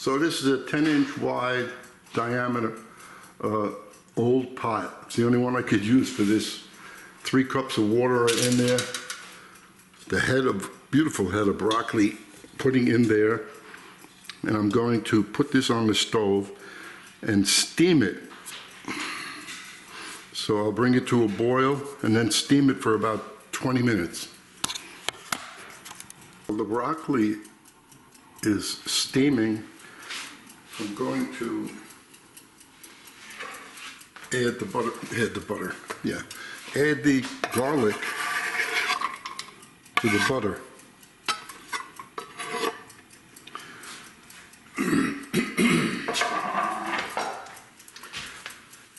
So this is a 10-inch wide diameter old pot. It's the only one I could use for this. 3 cups of water are in there. The beautiful head of broccoli putting in there. And I'm going to put this on the stove and steam it. So I'll bring it to a boil and then steam it for about 20 minutes. While the broccoli is steaming, I'm going to add the garlic to the butter.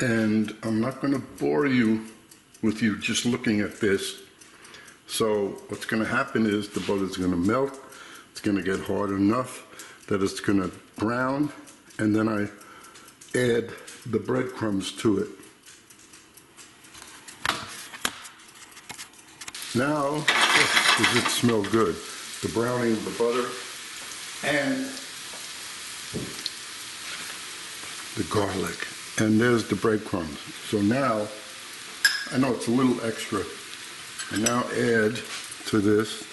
And I'm not going to bore you with you just looking at this. So what's going to happen is the butter is going to melt. It's going to get hard enough that it's going to brown, and then I add the breadcrumbs to it. Now, does it smell good? The browning of the butter and the garlic. And there's the breadcrumbs. So now, I know it's a little extra. I now add to this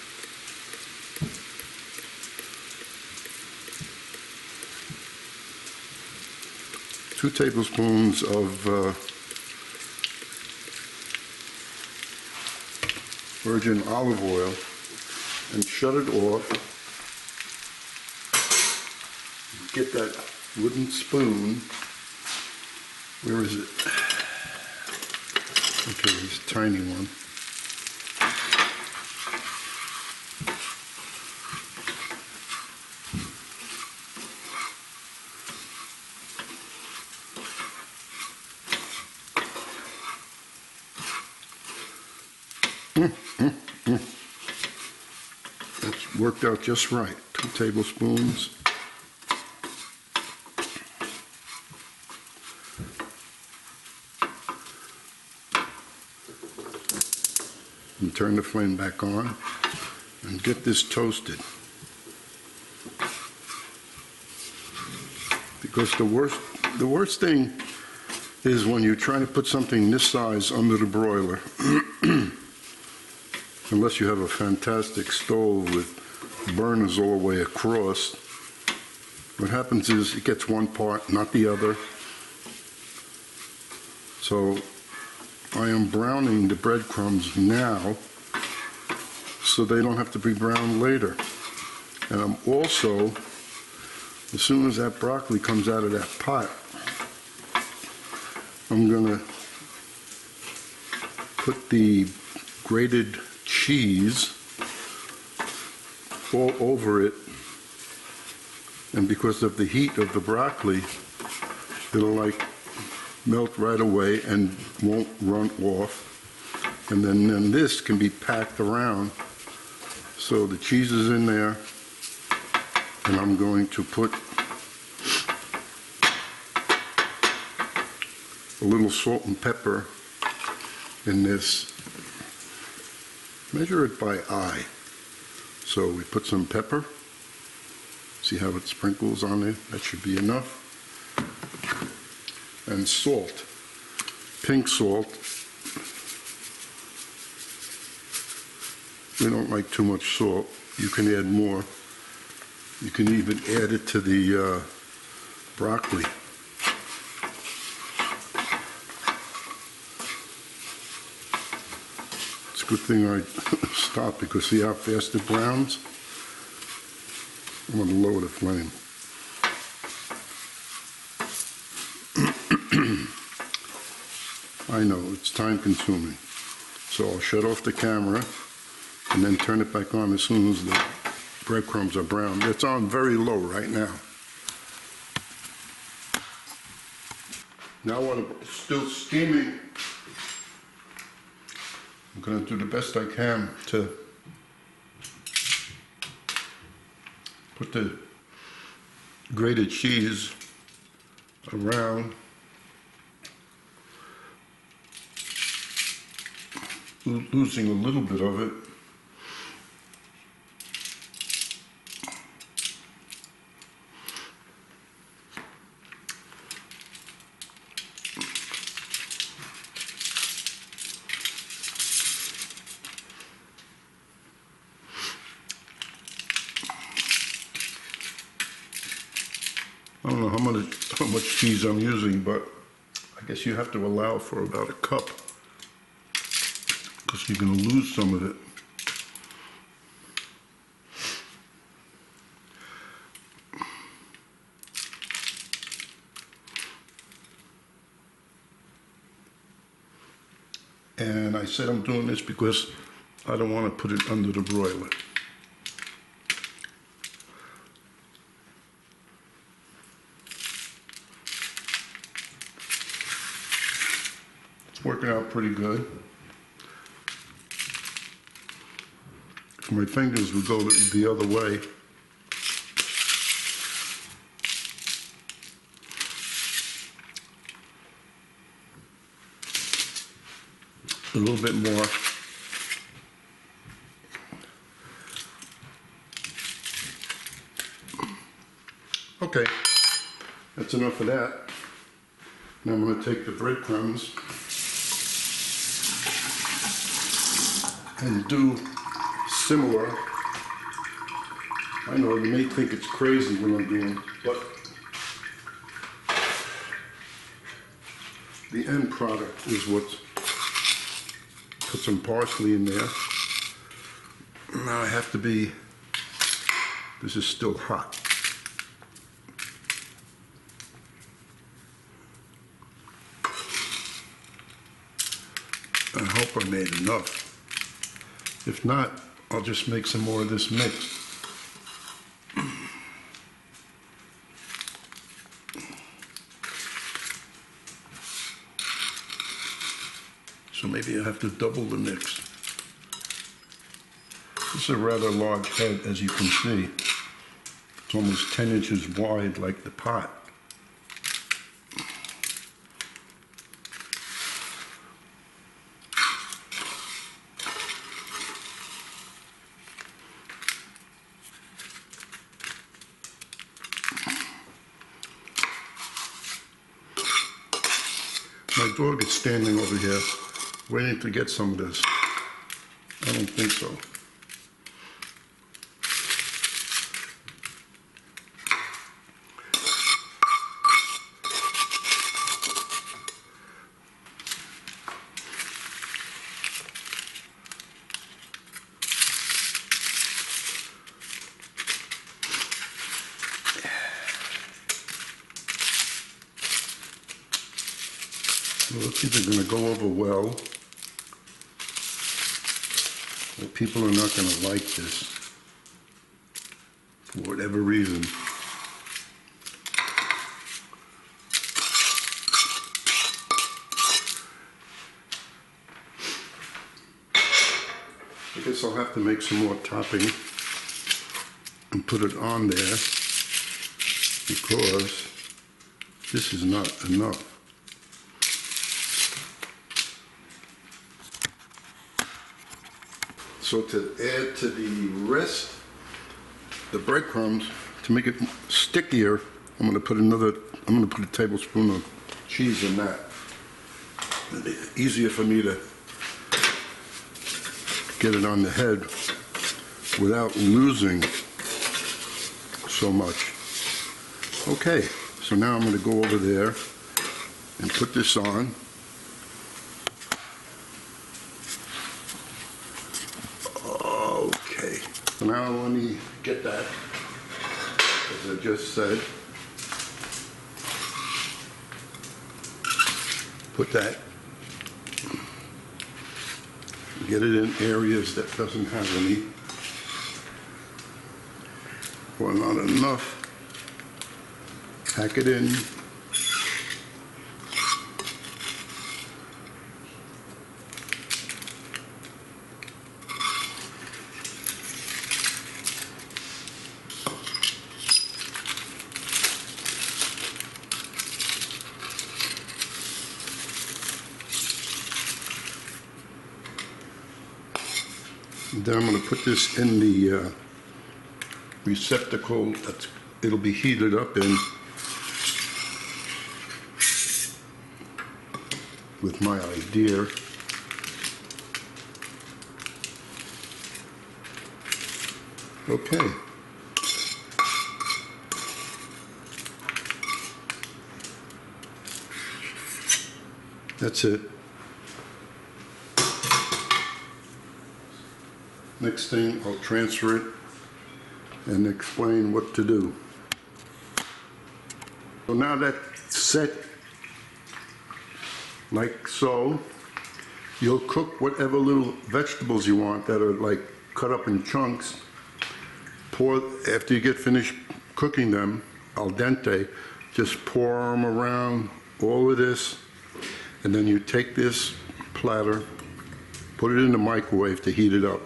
two tablespoons of virgin olive oil and shut it off. Get that wooden spoon. Where is it? Okay, this tiny one. That's worked out just right. 2 tablespoons. And turn the flame back on and get this toasted. Because the worst thing is when you're trying to put something this size under the broiler, unless you have a fantastic stove with burners all the way across, what happens is it gets one part, not the other. So I am browning the breadcrumbs now so they don't have to be browned later. And I'm also, as soon as that broccoli comes out of that pot, I'm going to put the grated cheese all over it. And because of the heat of the broccoli, it'll melt right away and won't run off. And then this can be packed around. So the cheese is in there, and I'm going to put a little salt and pepper in this. Measure it by eye. So we put some pepper. See how it sprinkles on there? That should be enough. And salt, pink salt. We don't like too much salt. You can add more. You can even add it to the broccoli. It's a good thing I stopped because see how fast it browns? I'm going to lower the flame. I know, it's time consuming. So I'll shut off the camera and then turn it back on as soon as the breadcrumbs are brown. It's on very low right now. Now when it's still steaming, I'm going to do the best I can to put the grated cheese around, losing a little bit of it. I don't know how much cheese I'm using, but I guess you have to allow for about a cup because you're going to lose some of it. And I said I'm doing this because I don't want to put it under the broiler. It's working out pretty good. If my fingers would go the other way, a little bit more. Okay, that's enough of that. Now I'm going to take the breadcrumbs and do similar. I know you may think it's crazy what I'm doing, but the end product is what's. Put some parsley in there. Now I have to be, this is still hot. I hope I made enough. If not, I'll just make some more of this mix. So maybe I have to double the mix. This is a rather large head, as you can see. It's almost 10 inches wide like the pot. My dog is standing over here waiting to get some of this. I don't think so. Well, it's either going to go over well, or people are not going to like this for whatever reason. I guess I'll have to make some more topping and put it on there because this is not enough. So to add to the rest, the breadcrumbs, to make it stickier, I'm going to put a tablespoon of cheese in that. It'll be easier for me to get it on the head without losing so much. Okay, so now I'm going to go over there and put this on. Okay, so now let me get that, as I just said. Put that, get it in areas that doesn't have any, or not enough. Pack it in. Then I'm going to put this in the receptacle that it'll be heated up in with my idea. Okay. That's it. Next thing, I'll transfer it and explain what to do. So now that's set like so, you'll cook whatever little vegetables you want that are like cut up in chunks. Pour, after you get finished cooking them al dente, just pour them around all of this, and then you take this platter, put it in the microwave to heat it up.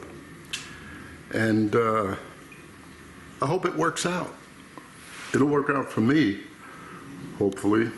And I hope it works out. It'll work out for me, hopefully.